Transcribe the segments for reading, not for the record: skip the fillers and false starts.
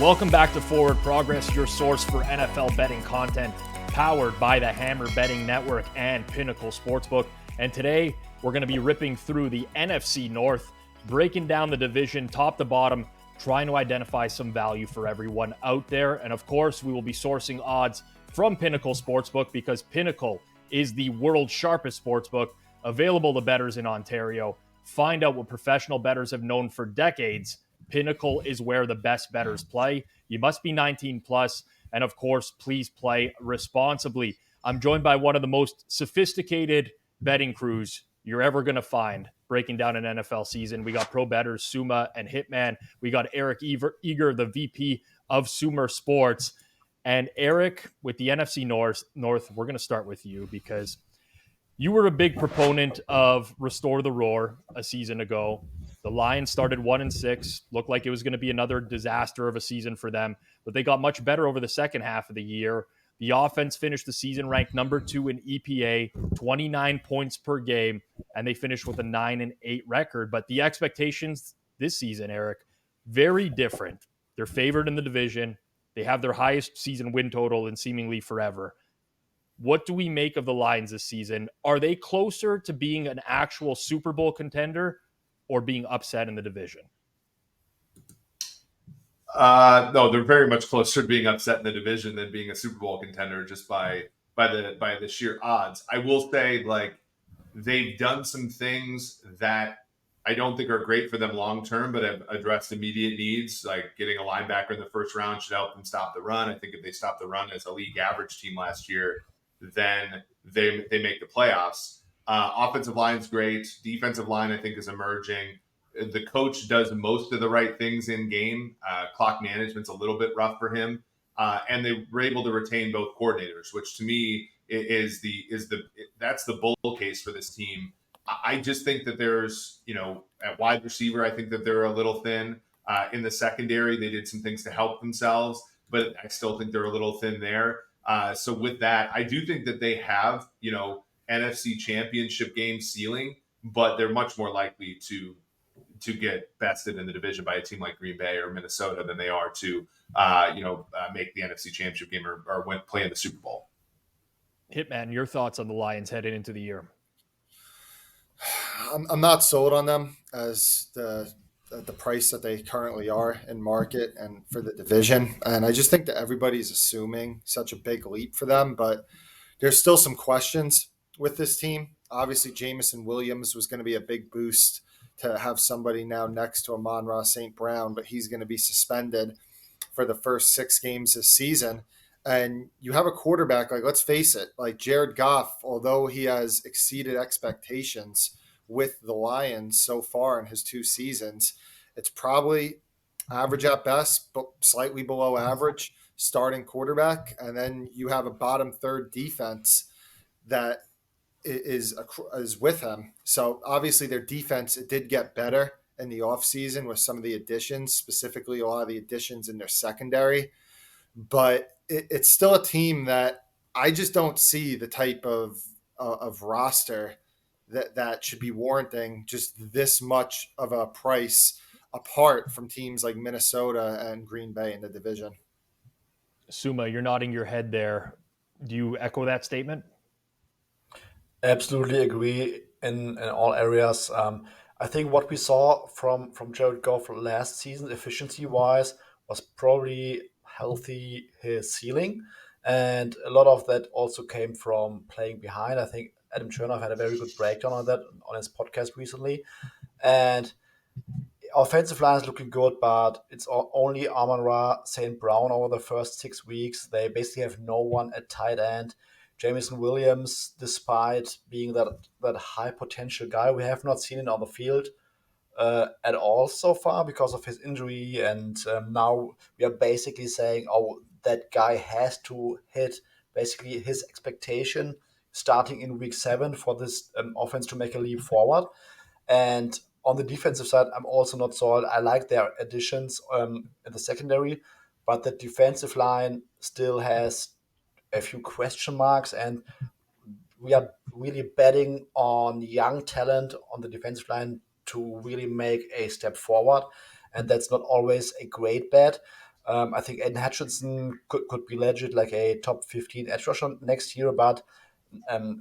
Welcome back to Forward Progress, your source for NFL betting content, powered by the Hammer Betting Network and Pinnacle Sportsbook. And today, we're going to be ripping through the NFC North, breaking down the division top to bottom, trying to identify some value for everyone out there. And of course, we will be sourcing odds from Pinnacle Sportsbook because Pinnacle is the world's sharpest sportsbook, available to bettors in Ontario. Find out what professional bettors have known for decades. Pinnacle is where the best bettors play. You must be 19 plus, and of course, please play responsibly. I'm joined by one of the most sophisticated betting crews you're ever going to find breaking down an NFL season. We got pro bettors, Suma and Hitman. We got Eric Eager, the VP of Sumer Sports. And Eric, with the NFC North, we're going to start with you because you were a big proponent of Restore the Roar a season ago. The Lions started 1-6, looked like it was going to be another disaster of a season for them, but they got much better over the second half of the year. The offense finished the season ranked number 2 in EPA, 29 points per game, and they finished with a 9-8 record. But the expectations this season, Eric, very different. They're favored in the division. They have their highest season win total in seemingly forever. What do we make of the Lions this season? Are they closer to being an actual Super Bowl contender or being upset in the division? No, they're very much closer to being upset in the division than being a Super Bowl contender just by the sheer odds. I will say, like, they've done some things that I don't think are great for them long term, but have addressed immediate needs, like getting a linebacker in the first round should help them stop the run. I think if they stop the run as a league average team last year, then they make the playoffs. Offensive line's great. Defensive line, I think, is emerging. The coach does most of the right things in game. Clock management's a little bit rough for him, and they were able to retain both coordinators, which to me that's the bull case for this team. I just think that there's, at wide receiver, I think that they're a little thin. In the secondary, they did some things to help themselves, but I still think they're a little thin there. So with that, I do think that they have, NFC championship game ceiling, but they're much more likely to get bested in the division by a team like Green Bay or Minnesota than they are to, make the NFC championship game or play in the Super Bowl. Hitman, your thoughts on the Lions heading into the year? I'm not sold on them as the price that they currently are in market and for the division. And I just think that everybody's assuming such a big leap for them, but there's still some questions with this team. Obviously, Jamison Williams was going to be a big boost to have somebody now next to Amon-Ra St. Brown, but he's going to be suspended for the first 6 games this season. And you have a quarterback, like, let's face it, like Jared Goff, although he has exceeded expectations with the Lions so far in his 2 seasons, it's probably average at best, but slightly below average starting quarterback. And then you have a bottom third defense that is with him. So obviously their defense, it did get better in the offseason with some of the additions, specifically a lot of the additions in their secondary. But it's still a team that I just don't see the type of roster that should be warranting just this much of a price apart from teams like Minnesota and Green Bay in the division. Suma, you're nodding your head there. Do you echo that statement? Absolutely agree in all areas. I think what we saw from Jared Goff last season, efficiency wise, was probably healthy his ceiling, and a lot of that also came from playing behind. I think Adam Chernoff had a very good breakdown on that on his podcast recently, and offensive line is looking good, but it's only Amon-Ra St. Brown over the first 6 weeks. They basically have no one at tight end. Jamison Williams, despite being that high potential guy, we have not seen it on the field at all so far because of his injury. And now we are basically saying, oh, that guy has to hit basically his expectation starting in week 7 for this offense to make a leap forward. And on the defensive side, I'm also not sold. I like their additions in the secondary, but the defensive line still has a few question marks, and we are really betting on young talent on the defensive line to really make a step forward, and that's not always a great bet. I think Aiden Hutchinson could be legit like a top 15 edge rusher next year, but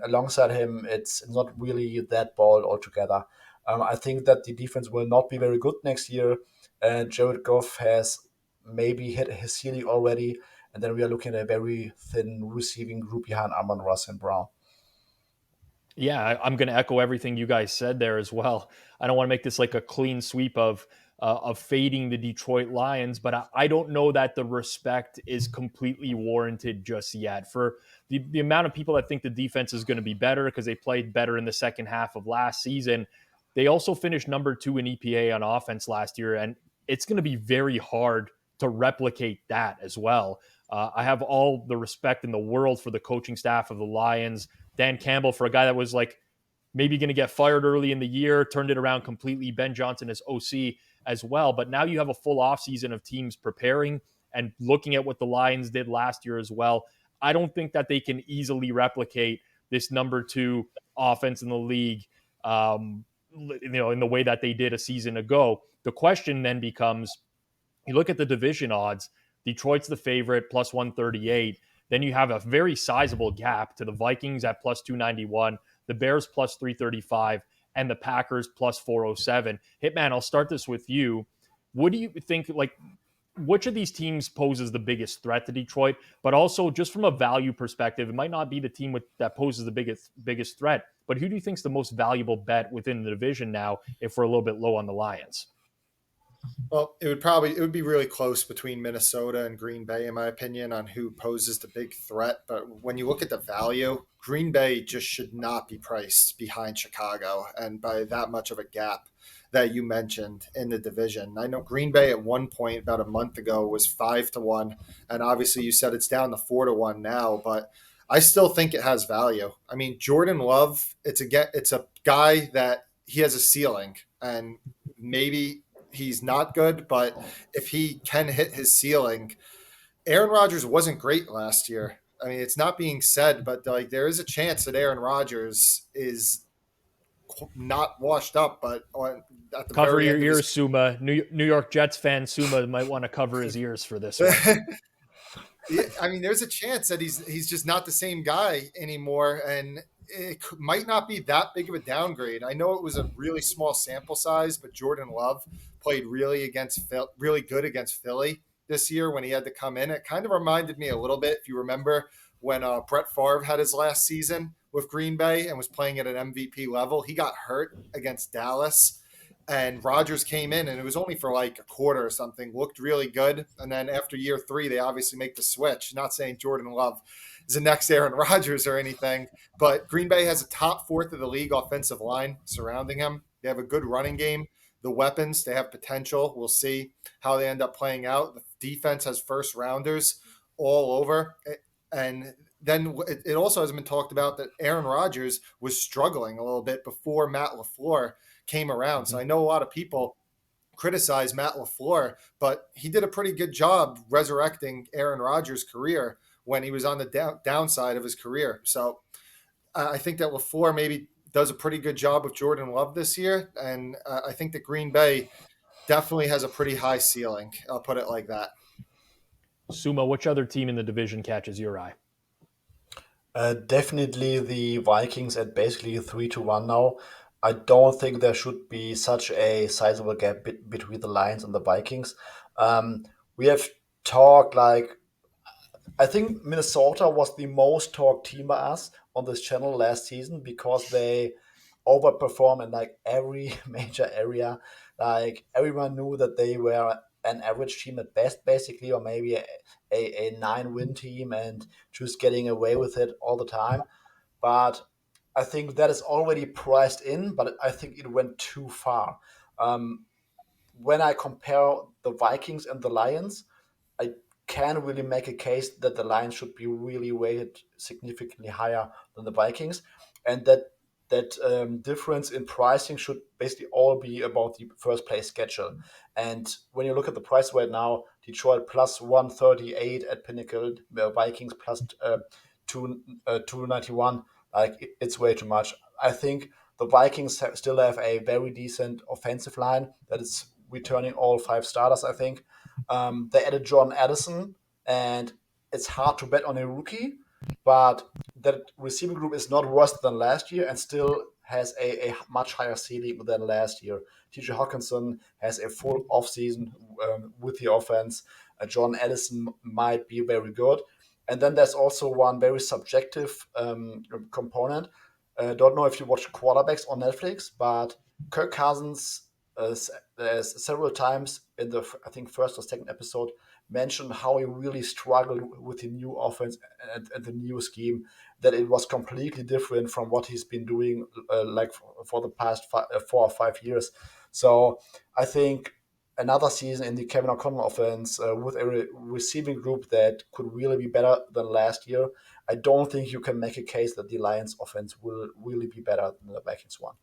alongside him, it's not really that ball altogether. I think that the defense will not be very good next year, and Jared Goff has maybe hit his ceiling already, and then we are looking at a very thin receiving group behind Amon-Ra St. Brown. Yeah, I'm going to echo everything you guys said there as well. I don't want to make this like a clean sweep of fading the Detroit Lions, but I don't know that the respect is completely warranted just yet. For the amount of people that think the defense is going to be better because they played better in the second half of last season, they also finished number 2 in EPA on offense last year, and it's going to be very hard to replicate that as well. I have all the respect in the world for the coaching staff of the Lions. Dan Campbell, for a guy that was like maybe going to get fired early in the year, turned it around completely. Ben Johnson as OC as well. But now you have a full offseason of teams preparing and looking at what the Lions did last year as well. I don't think that they can easily replicate this number 2 offense in the league, in the way that they did a season ago. The question then becomes, you look at the division odds, Detroit's the favorite, plus 138. Then you have a very sizable gap to the Vikings at plus 291, the Bears plus 335, and the Packers plus 407. Hitman, I'll start this with you. What do you think, like, which of these teams poses the biggest threat to Detroit? But also, just from a value perspective, it might not be the team that poses the biggest threat, but who do you think is the most valuable bet within the division now if we're a little bit low on the Lions? Well, it would be really close between Minnesota and Green Bay, in my opinion, on who poses the big threat. But when you look at the value, Green Bay just should not be priced behind Chicago and by that much of a gap that you mentioned in the division. I know Green Bay at one point about a month ago was 5-1, and obviously you said it's down to 4-1 now, but I still think it has value. I mean, Jordan Love, it's a guy that he has a ceiling, and maybe he's not good, but if he can hit his ceiling, Aaron Rodgers wasn't great last year. I mean, it's not being said, but like there is a chance that Aaron Rodgers is not washed up, but at the Cover very your end ears, Suma. New York Jets fan Suma might want to cover his ears for this one. Yeah, I mean, there's a chance that he's just not the same guy anymore, and it might not be that big of a downgrade. I know it was a really small sample size, but Jordan Love played really good against Philly this year when he had to come in. It kind of reminded me a little bit, if you remember, when Brett Favre had his last season with Green Bay and was playing at an MVP level. He got hurt against Dallas, and Rodgers came in, and it was only for like a quarter or something, looked really good. And then after year 3, they obviously make the switch. Not saying Jordan Love is the next Aaron Rodgers or anything, but Green Bay has a top 4th of the league offensive line surrounding him. They have a good running game. The weapons, they have potential. We'll see how they end up playing out. The defense has first rounders all over. And then it also has been talked about that Aaron Rodgers was struggling a little bit before Matt LaFleur came around. So I know a lot of people criticize Matt LaFleur, but he did a pretty good job resurrecting Aaron Rodgers' career when he was on the downside of his career. So I think that LaFleur maybe does a pretty good job with Jordan Love this year. And I think that Green Bay definitely has a pretty high ceiling. I'll put it like that. Suma, which other team in the division catches your eye? Definitely the Vikings at basically 3-1 now. I don't think there should be such a sizable gap between the Lions and the Vikings. We have talked like I think Minnesota was the most talked team by us on this channel last season because they overperform in like every major area. Like everyone knew that they were an average team at best, basically, or maybe a 9-win team and just getting away with it all the time. But I think that is already priced in, but I think it went too far. When I compare the Vikings and the Lions, I can really make a case that the Lions should be really weighted significantly higher than the Vikings, and that difference in pricing should basically all be about the first place schedule. And when you look at the price right now, Detroit plus 138 at Pinnacle, Vikings plus 291, like it's way too much. I think the Vikings still have a very decent offensive line that is returning all 5 starters, I think. They added John Addison, and it's hard to bet on a rookie, but that receiving group is not worse than last year and still has a much higher ceiling than last year. TJ Hawkinson has a full offseason with the offense. John Addison might be very good. And then there's also one very subjective component. Don't know if you watch quarterbacks on Netflix, but Kirk Cousins several times in the I think first or second episode mentioned how he really struggled with the new offense and the new scheme, that it was completely different from what he's been doing for the past 4 or 5 years. So I think another season in the Kevin O'Connell offense with a receiving group that could really be better than last year, I don't think you can make a case that the Lions offense will really be better than the Vikings one.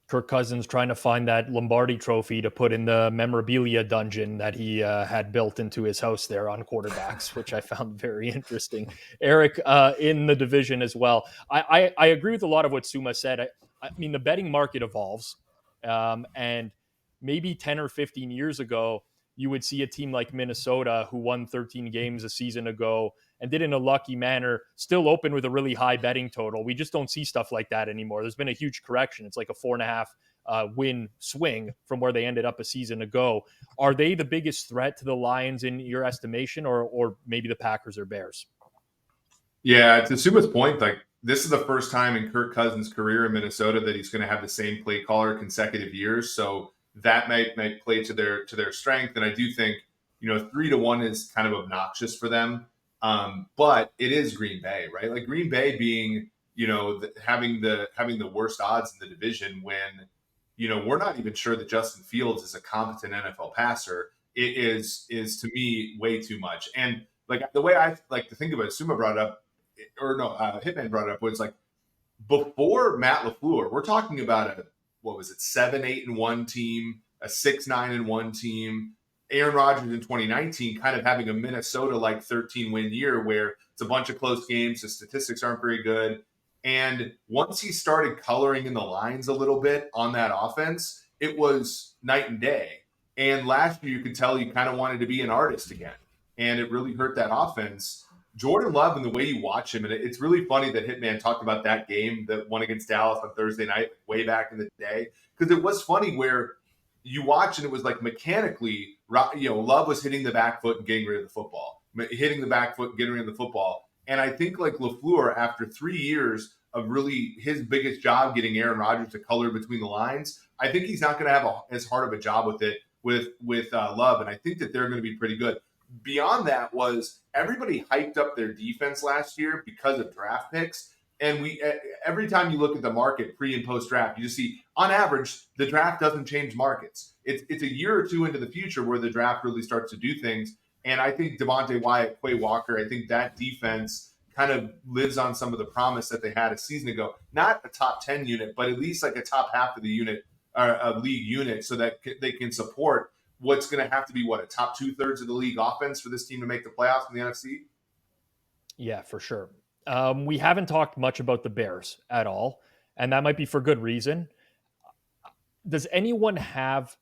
Kirk Cousins trying to find that Lombardi trophy to put in the memorabilia dungeon that he had built into his house there on quarterbacks, which I found very interesting. Eric, in the division as well. I agree with a lot of what Suma said. I mean, the betting market evolves. And maybe 10 or 15 years ago, you would see a team like Minnesota, who won 13 games a season ago and did it in a lucky manner, still open with a really high betting total. We just don't see stuff like that anymore. There's been a huge correction. It's like a 4.5 win swing from where they ended up a season ago. Are they the biggest threat to the Lions in your estimation, or maybe the Packers or Bears? Yeah, to Suma's point, like this is the first time in Kirk Cousins' career in Minnesota that he's going to have the same play caller consecutive years. So that might play to their strength. And I do think 3-1 is kind of obnoxious for them. But it is Green Bay, right? Like Green Bay being, having the worst odds in the division when, we're not even sure that Justin Fields is a competent NFL passer. It is to me way too much. And like the way I like to think about it, Suma brought up, Hitman brought it up, was like before Matt LaFleur, we're talking about 7-8-1 team, a 6-9-1 team. Aaron Rodgers in 2019 kind of having a Minnesota-like 13-win year where it's a bunch of close games. The statistics aren't very good. And once he started coloring in the lines a little bit on that offense, it was night and day. And last year, you could tell he kind of wanted to be an artist again. And it really hurt that offense. Jordan Love and the way you watch him, and it's really funny that Hitman talked about that game, that one against Dallas on Thursday night, way back in the day, because it was funny where you watch and it was like mechanically, Love was hitting the back foot and getting rid of the football, And I think like LaFleur, after 3 years of really his biggest job getting Aaron Rodgers to color between the lines, I think he's not going to have as hard of a job with it with Love, and I think that they're going to be pretty good. Beyond that was everybody hyped up their defense last year because of draft picks. And every time you look at the market pre and post draft, you just see on average, the draft doesn't change markets. It's a year or two into the future where the draft really starts to do things. And I think Devontae Wyatt, Quay Walker, I think that defense kind of lives on some of the promise that they had a season ago. Not a top 10 unit, but at least like a top half of the unit, a league unit, so that they can support what's going to have to be a top 2/3 of the league offense for this team to make the playoffs in the NFC? Yeah, for sure. We haven't talked much about the Bears at all, and that might be for good reason. Does anyone have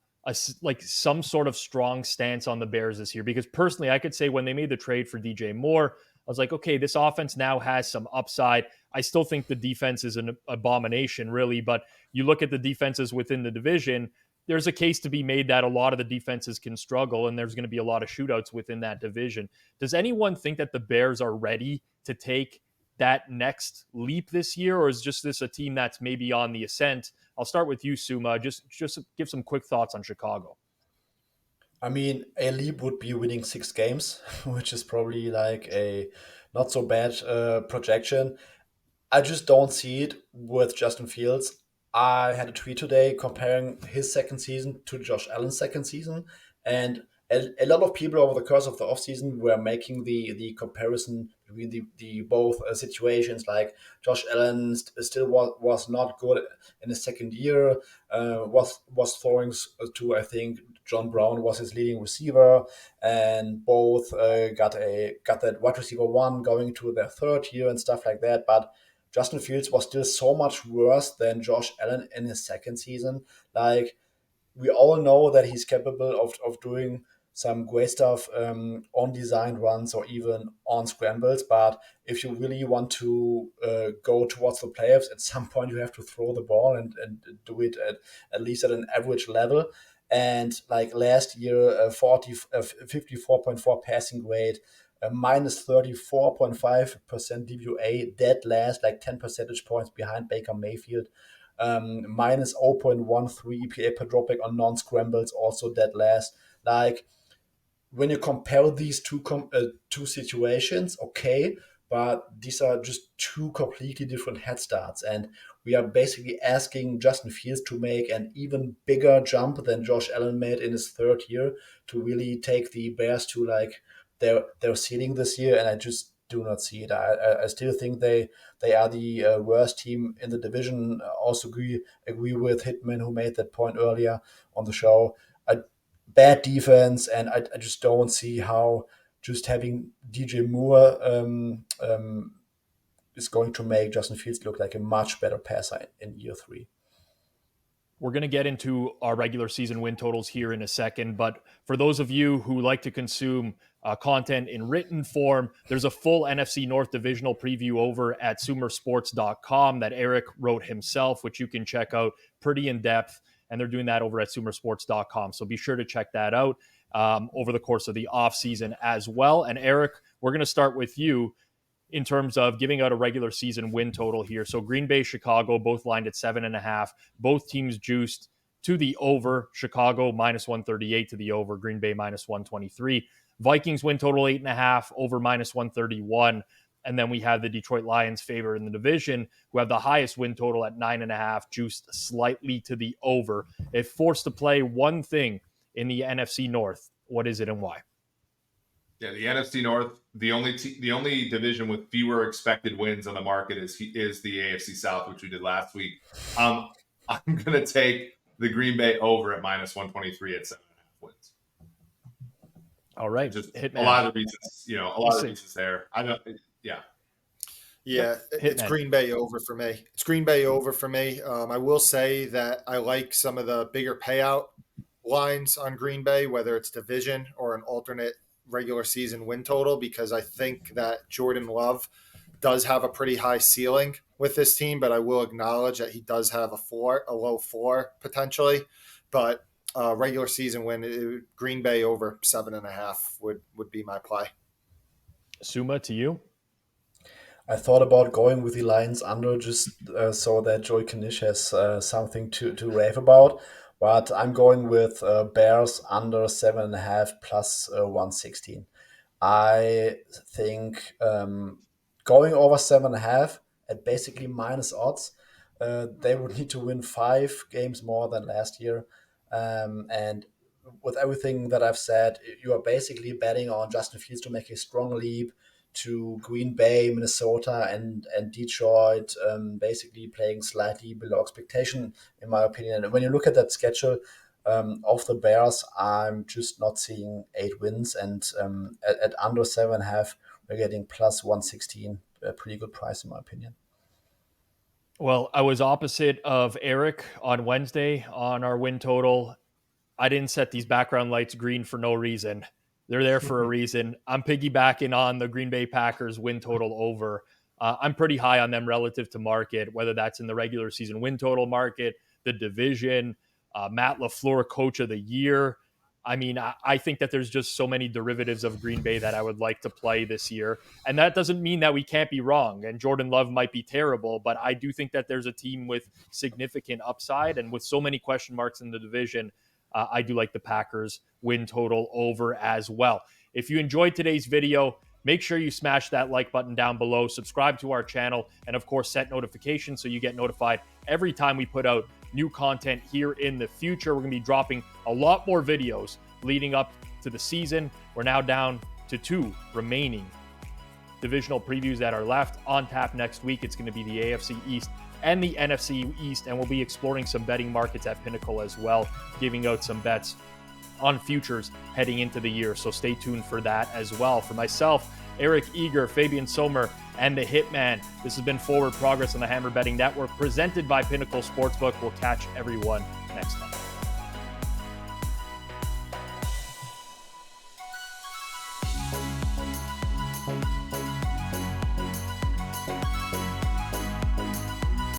some sort of strong stance on the Bears this year? Because personally, I could say when they made the trade for DJ Moore, I was like, okay, this offense now has some upside. I still think the defense is an abomination, really, but you look at the defenses within the division, there's a case to be made that a lot of the defenses can struggle, and there's going to be a lot of shootouts within that division. Does anyone think that the Bears are ready to take that next leap this year, or is just this a team that's maybe on the ascent? I'll start with you, Suma. Just give some quick thoughts on Chicago. I mean, a leap would be winning 6 games, which is probably like a not so bad projection. I just don't see it with Justin Fields. I had a tweet today comparing his second season to Josh Allen's second season. And a lot of people over the course of the offseason were making the comparison between the both situations. Like Josh Allen still was not good in his second year, was throwing to, I think, John Brown was his leading receiver, and both got that wide receiver one going to their third year and stuff like that. But Justin Fields was still so much worse than Josh Allen in his second season. Like, we all know that he's capable of doing some great stuff on design runs or even on scrambles. But if you really want to go towards the playoffs, at some point you have to throw the ball and do it at least at an average level. And like last year, 54.4 passing grade, minus 34.5% DVOA, dead last, like 10 percentage points behind Baker Mayfield. Minus 0.13 EPA per dropback on non-scrambles, also dead last. Like, when you compare these two situations, okay, but these are just two completely different head starts, and we are basically asking Justin Fields to make an even bigger jump than Josh Allen made in his third year to really take the Bears to like their ceiling this year, and I just do not see it. I still think they are the worst team in the division. I also agree with Hitman, who made that point earlier on the show. Bad defense, and I just don't see how just having DJ Moore is going to make Justin Fields look like a much better passer in year 3. We're going to get into our regular season win totals here in a second, but for those of you who like to consume content in written form, there's a full NFC North divisional preview over at sumersports.com that Eric wrote himself, which you can check out pretty in depth. And they're doing that over at sumersports.com. So be sure to check that out over the course of the offseason as well. And Eric, we're going to start with you in terms of giving out a regular season win total here. So Green Bay, Chicago, both lined at 7.5. Both teams juiced to the over. Chicago minus 138 to the over. Green Bay minus 123. Vikings win total 8.5, over minus 131. And then we have the Detroit Lions favor in the division, who have the highest win total at 9.5, juiced slightly to the over. If forced to play one thing in the NFC North, what is it and why? Yeah, the NFC North, the only division with fewer expected wins on the market is the AFC South, which we did last week. I'm going to take the Green Bay over at minus 123 at 7.5 wins. All right, just Hitman. A lot of reasons, of reasons there. Yeah, it's Green Bay over for me. It's Green Bay over for me. I will say that I like some of the bigger payout lines on Green Bay, whether it's division or an alternate regular season win total, because I think that Jordan Love does have a pretty high ceiling with this team, but I will acknowledge that he does have a low floor potentially. But regular season win, Green Bay over 7.5 would be my play. Suma, to you? I thought about going with the Lions under just so that Joey Knish has something to rave about. But I'm going with Bears under 7.5 plus 116. I think going over 7.5 at basically minus odds, they would need to win 5 games more than last year. And with everything that I've said, you are basically betting on Justin Fields to make a strong leap to Green Bay, Minnesota, and Detroit, basically playing slightly below expectation, in my opinion. And when you look at that schedule of the Bears, I'm just not seeing 8 wins. And at under 7.5, we're getting plus 116, a pretty good price, in my opinion. Well, I was opposite of Eric on Wednesday on our win total. I didn't set these background lights green for no reason. They're there for a reason. I'm piggybacking on the Green Bay Packers win total over. I'm pretty high on them relative to market, whether that's in the regular season win total market, the division, Matt LaFleur Coach of the Year. I mean, I think that there's just so many derivatives of Green Bay that I would like to play this year. And that doesn't mean that we can't be wrong. And Jordan Love might be terrible, but I do think that there's a team with significant upside. And with so many question marks in the division, I do like the Packers win total over as well. If you enjoyed today's video, make sure you smash that like button down below, subscribe to our channel, and of course, set notifications so you get notified every time we put out new content here in the future. We're going to be dropping a lot more videos leading up to the season. We're now down to 2 remaining divisional previews that are left. On tap next week, it's going to be the AFC East and the NFC East, and we'll be exploring some betting markets at Pinnacle as well, giving out some bets on futures heading into the year. So stay tuned for that as well. For myself, Eric Eager, Fabian Sommer, and the Hitman, this has been Forward Progress on the Hammer Betting Network, presented by Pinnacle Sportsbook. We'll catch everyone next time.